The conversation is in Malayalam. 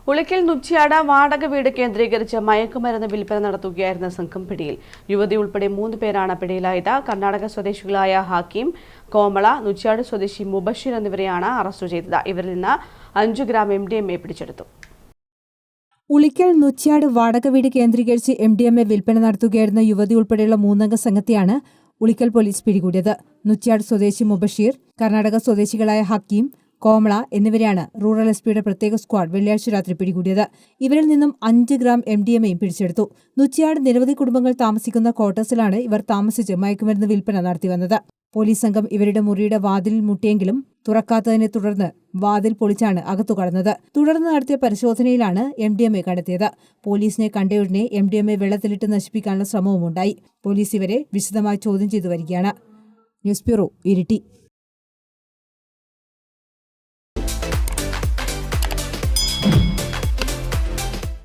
ഉളിക്കൽ നുച്ചിയാട് വാടക വീട് കേന്ദ്രീകരിച്ച് മയക്കുമരുന്ന് വിൽപ്പന നടത്തുകയായിരുന്ന സംഘം പിടിയിൽ. യുവതി ഉൾപ്പെടെ 3 പേരാണ് പിടിയിലായത്. കർണാടക സ്വദേശികളായ ഹക്കീം, കോമള, നുച്ചിയാട് സ്വദേശി മുബഷിർ എന്നിവരെയാണ് അറസ്റ്റ് ചെയ്തത്. ഇവരിൽ നിന്ന് 5 ഗ്രാം MDMA പിടിച്ചെടുത്തു. ഉളിക്കൽ നുച്ചിയാട് വാടക വീട് കേന്ദ്രീകരിച്ച് MDMA വിൽപ്പന നടത്തുകയായിരുന്ന യുവതി ഉൾപ്പെടെയുള്ള 3 സംഘത്തെയാണ് ഉളിക്കൽ പോലീസ് പിടികൂടിയത്. നുച്ചിയാട് സ്വദേശി മുബഷിർ, കർണാടക സ്വദേശികളായ ഹക്കീം, കോമള എന്നിവരെയാണ് റൂറൽ SP പ്രത്യേക സ്ക്വാഡ് വെള്ളിയാഴ്ച രാത്രി പിടികൂടിയത്. ഇവരിൽ നിന്നും 5 ഗ്രാം MDMAയും പിടിച്ചെടുത്തു. നുച്ചിയാട് നിരവധി കുടുംബങ്ങൾ താമസിക്കുന്ന ക്വാർട്ടേഴ്സിലാണ് ഇവർ താമസിച്ച് മയക്കുമരുന്ന് വിൽപ്പന നടത്തിവന്നത്. പോലീസ് സംഘം ഇവരുടെ മുറിയുടെ വാതിലിൽ മുട്ടിയെങ്കിലും തുറക്കാത്തതിനെ തുടർന്ന് വാതിൽ പൊളിച്ചാണ് അകത്തു കടന്നത്. തുടർന്ന് നടത്തിയ പരിശോധനയിലാണ് MDMA കണ്ടെത്തിയത്. പോലീസിനെ കണ്ടയുടനെ MDMA വെള്ളത്തിലിട്ട് നശിപ്പിക്കാനുള്ള ശ്രമവുമുണ്ടായി. പോലീസ് ഇവരെ വിശദമായി ചോദ്യം ചെയ്തു വരികയാണ്. News bureau, Iritty.